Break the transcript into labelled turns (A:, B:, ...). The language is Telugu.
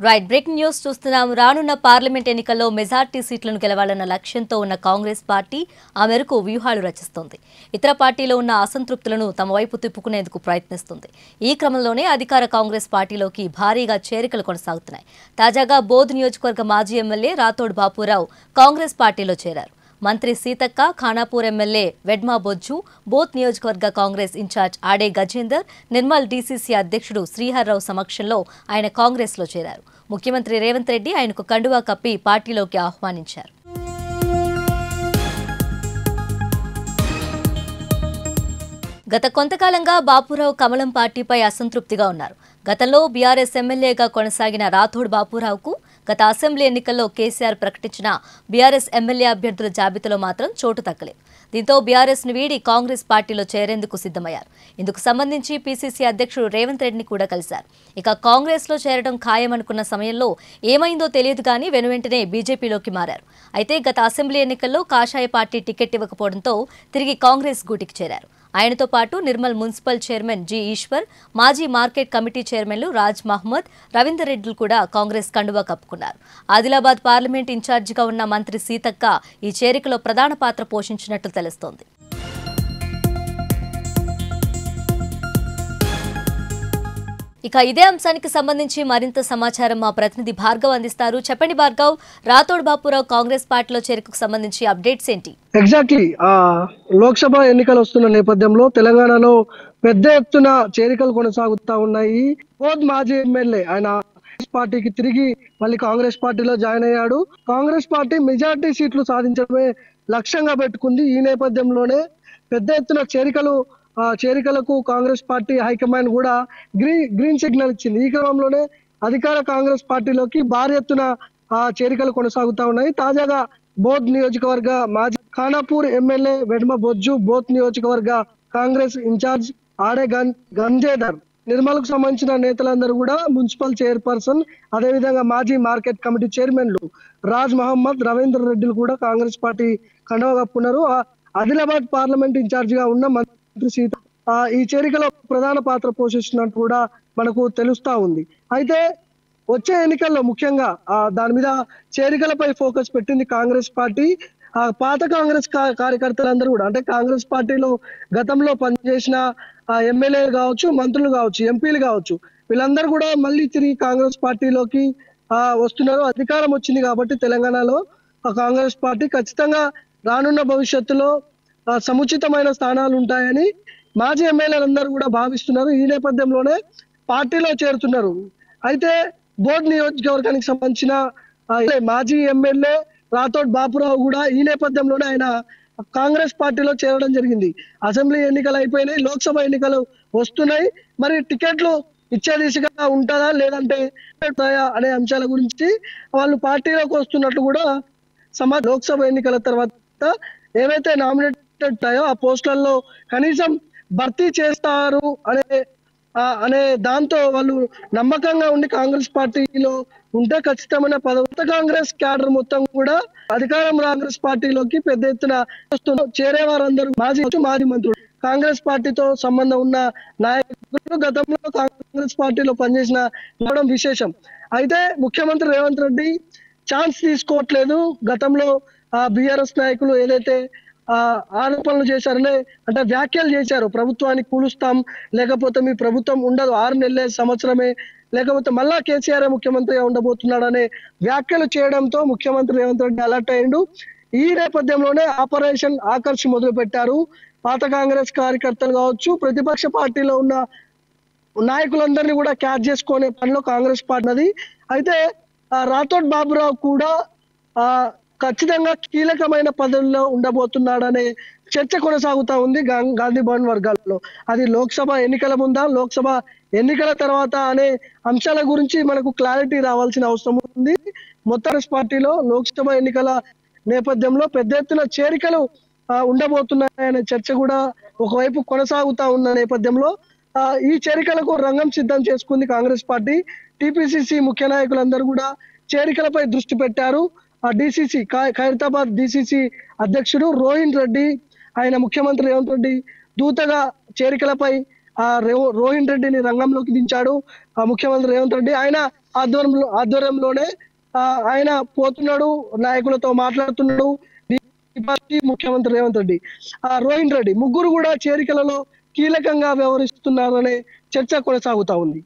A: రైట్ బ్రేకింగ్ న్యూస్ చూస్తున్నాం. రానున్న పార్లమెంట్ ఎన్నికల్లో మెజార్టీ సీట్లను గెలవాలన్న లక్ష్యంతో ఉన్న కాంగ్రెస్ పార్టీ ఆ మేరకు వ్యూహాలు రచిస్తోంది. ఇతర పార్టీలో ఉన్న అసంతృప్తులను తమ వైపు తిప్పుకునేందుకు ప్రయత్నిస్తుంది. ఈ క్రమంలోనే అధికార కాంగ్రెస్ పార్టీలోకి భారీగా చేరికలు కొనసాగుతున్నాయి. తాజాగా బోధ్ నియోజకవర్గ మాజీ ఎమ్మెల్యే రాథోడ్ బాపురావు కాంగ్రెస్ పార్టీలో చేరారు. మంత్రి సీతక్క, ఖానాపూర్ ఎమ్మెల్యే వెడ్మా బొజ్జు, బోత్ నియోజకవర్గ కాంగ్రెస్ ఇన్ఛార్జ్ ఆడే గజేందర్, నిర్మల్ డీసీసీ అధ్యక్షుడు శ్రీహర్రావు సమక్షంలో ఆయన కాంగ్రెస్లో చేరారు. ముఖ్యమంత్రి రేవంత్ రెడ్డి ఆయనకు కండువా కప్పి పార్టీలోకి ఆహ్వానించారు. గత కొంతకాలంగా బాపురావు కమలం పార్టీపై అసంతృప్తిగా ఉన్నారు. గతంలో బీఆర్ఎస్ ఎమ్మెల్యేగా కొనసాగిన రాథోడ్ బాపురావుకు గత అసెంబ్లీ ఎన్నికల్లో కేసీఆర్ ప్రకటించిన బీఆర్ఎస్ ఎమ్మెల్యే అభ్యర్థుల జాబితాలో మాత్రం చోటు దక్కలేదు. దీంతో బీఆర్ఎస్ను వీడి కాంగ్రెస్ పార్టీలో చేరేందుకు సిద్ధమయ్యారు. ఇందుకు సంబంధించి పీసీసీ అధ్యక్షుడు రేవంత్ రెడ్డిని కూడా కలిశారు. ఇక కాంగ్రెస్లో చేరడం ఖాయమనుకున్న సమయంలో ఏమైందో తెలియదు కానీ వెనువెంటనే బీజేపీలోకి మారారు. అయితే గత అసెంబ్లీ ఎన్నికల్లో కాషాయ పార్టీ టికెట్ ఇవ్వకపోవడంతో తిరిగి కాంగ్రెస్ గూటికి చేరారు. ఆయనతో పాటు Nirmal municipal chairman G Eshwar, మాజీ మార్కెట్ కమిటీ చైర్మన్లు రాజ్ మహ్మద్, రవీందర్ రెడ్డిలు కూడా కాంగ్రెస్ కండువా కప్పుకున్నారు. ఆదిలాబాద్ పార్లమెంట్ ఇన్ఛార్జిగా ఉన్న మంత్రి సీతక్క ఈ చేరికలో ప్రధాన పాత్ర పోషించినట్లు తెలుస్తోంది. ఇక ఇదే అంశానికి సంబంధించి మరింత సమాచారం మా ప్రతినిధి భార్గవ్ అందిస్తారు. చెప్పండి భార్గవ్, రాథోడ్ బాపురావు కాంగ్రెస్ పార్టీలో చేరికకు సంబంధించి అప్డేట్స్ ఏంటి?
B: ఎగ్జాక్ట్లీ లోక్సభ ఎన్నికలు వస్తున్న నేపథ్యంలో తెలంగాణలో పెద్ద ఎత్తున చేరికలు కొనసాగుతా ఉన్నాయి. బోధ్ మాజీ ఎమ్మెల్యే ఆయన పార్టీకి తిరిగి మళ్ళీ కాంగ్రెస్ పార్టీలో జాయిన్ అయ్యాడు. కాంగ్రెస్ పార్టీ మెజార్టీ సీట్లు సాధించడమే లక్ష్యంగా పెట్టుకుంది. ఈ నేపథ్యంలోనే పెద్ద ఎత్తున చేరికలకు కాంగ్రెస్ పార్టీ హైకమాండ్ కూడా గ్రీన్ సిగ్నల్ ఇచ్చింది. ఈ క్రమంలోనే అధికార కాంగ్రెస్ పార్టీలోకి భారీ ఎత్తున చేరికలు కొనసాగుతా ఉన్నాయి. తాజాగా బోధ్ నియోజకవర్గ మాజీ ఖానాపూర్ ఎమ్మెల్యే వెడ్మ బొజ్జు, బోధ్ నియోజకవర్గ కాంగ్రెస్ ఇన్ఛార్జ్ ఆడే గంజేదర్, నిర్మల్కు సంబంధించిన నేతలందరూ కూడా మున్సిపల్ చైర్పర్సన్, అదేవిధంగా మాజీ మార్కెట్ కమిటీ చైర్మన్లు రాజ్ మహమ్మద్, రవీందర్ రెడ్డిలు కూడా కాంగ్రెస్ పార్టీ కండువా కప్పుకున్నారు. ఆదిలాబాద్ పార్లమెంట్ ఇన్ఛార్జ్ గా ఉన్న మంత్రి సీత ఈ చేరికలో ప్రధాన పాత్ర పోషిస్తున్నట్టు కూడా మనకు తెలుస్తా ఉంది. అయితే వచ్చే ఎన్నికల్లో ముఖ్యంగా దాని మీద చేరికలపై ఫోకస్ పెట్టింది కాంగ్రెస్ పార్టీ. పాత కాంగ్రెస్ కార్యకర్తలందరూ కూడా, అంటే కాంగ్రెస్ పార్టీలో గతంలో పనిచేసిన ఎమ్మెల్యేలు కావచ్చు, మంత్రులు కావచ్చు, ఎంపీలు కావచ్చు, వీళ్ళందరూ కూడా మళ్ళీ తిరిగి కాంగ్రెస్ పార్టీలోకి వస్తున్నారు. అధికారం వచ్చింది కాబట్టి తెలంగాణలో కాంగ్రెస్ పార్టీ ఖచ్చితంగా రానున్న భవిష్యత్తులో సముచితమైన స్థానాలు ఉంటాయని మాజీ ఎమ్మెల్యేలందరూ కూడా భావిస్తున్నారు. ఈ నేపథ్యంలోనే పార్టీలో చేరుతున్నారు. అయితే బోధ్ నియోజకవర్గానికి సంబంధించిన మాజీ ఎమ్మెల్యే రాథోడ్ బాపురావు కూడా ఈ నేపథ్యంలోనే ఆయన కాంగ్రెస్ పార్టీలో చేరడం జరిగింది. అసెంబ్లీ ఎన్నికలు అయిపోయినాయి, లోక్సభ ఎన్నికలు వస్తున్నాయి. మరి టికెట్లు ఇచ్చే దిశగా ఉంటుందా లేదంటే అనే అంశాల గురించి వాళ్ళు పార్టీలోకి వస్తున్నట్లు కూడా లోక్సభ ఎన్నికల తర్వాత ఏవైతే నామినేటెడ్ ఉంటాయో ఆ పోస్టులలో కనీసం భర్తీ చేస్తారు అనే దాంతో వాళ్ళు నమ్మకంగా ఉండి కాంగ్రెస్ పార్టీలో ఉంటే ఖచ్చితమైన పదవి. కాంగ్రెస్ క్యాడర్ మొత్తం కూడా అధికారం కాంగ్రెస్ పార్టీలోకి పెద్ద ఎత్తున చేరే వారందరూ మాజీ మంత్రులు, కాంగ్రెస్ పార్టీతో సంబంధం ఉన్న నాయకులు, గతంలో కాంగ్రెస్ పార్టీలో పనిచేసిన విశేషం. అయితే ముఖ్యమంత్రి రేవంత్ రెడ్డి ఛాన్స్ తీసుకోవట్లేదు. గతంలో బీఆర్ఎస్ నాయకులు ఏదైతే ఆరోపణలు చేశారనే, అంటే వ్యాఖ్యలు చేశారు, ప్రభుత్వాన్ని కూలుస్తాం, లేకపోతే మీ ప్రభుత్వం ఉండదు, 6 నెలలే, సంవత్సరమే, లేకపోతే మళ్ళా కేసీఆర్ ముఖ్యమంత్రిగా ఉండబోతున్నాడనే వ్యాఖ్యలు చేయడంతో ముఖ్యమంత్రి రేవంత్ రెడ్డి అలర్ట్ అయ్యిండు. ఈ నేపథ్యంలోనే ఆపరేషన్ ఆకర్ష్ మొదలు పెట్టారు. పాత కాంగ్రెస్ కార్యకర్తలు కావచ్చు, ప్రతిపక్ష పార్టీలో ఉన్న నాయకులందరినీ కూడా క్యాచ్ చేసుకునే పనిలో కాంగ్రెస్ పార్టీ. అయితే రాథోడ్ బాబురావు కూడా ఖచ్చితంగా కీలకమైన పదవుల్లో ఉండబోతున్నాడనే చర్చ కొనసాగుతా ఉంది గాంధీ భవన్ వర్గాల్లో. అది లోక్సభ ఎన్నికల ముందా, లోక్సభ ఎన్నికల తర్వాత అనే అంశాల గురించి మనకు క్లారిటీ రావాల్సిన అవసరం ఉంది. మొత్తం పార్టీలో లోక్సభ ఎన్నికల నేపథ్యంలో పెద్ద ఎత్తున చేరికలు ఉండబోతున్నాయనే చర్చ కూడా ఒకవైపు కొనసాగుతా ఉన్న నేపథ్యంలో ఈ చేరికలకు రంగం సిద్ధం చేసుకుంది కాంగ్రెస్ పార్టీ. టిపిసిసి ముఖ్య నాయకులందరూ కూడా చేరికలపై దృష్టి పెట్టారు. డిసిసి ఖైరతాబాద్ డిసిసి అధ్యక్షుడు రోహిన్ రెడ్డి, ఆయన ముఖ్యమంత్రి రేవంత్ రెడ్డి దూతగా చేరికలపై రోహిన్ రెడ్డిని రంగంలోకి దించాడు ముఖ్యమంత్రి రేవంత్ రెడ్డి. ఆయన ఆధ్వర్యంలోనే ఆయన పోతున్నాడు, నాయకులతో మాట్లాడుతున్నాడు. ముఖ్యమంత్రి రేవంత్ రెడ్డి, రోహిన్ రెడ్డి ముగ్గురు కూడా చేరికలలో కీలకంగా వ్యవహరిస్తున్నారనే చర్చ కొనసాగుతా ఉంది.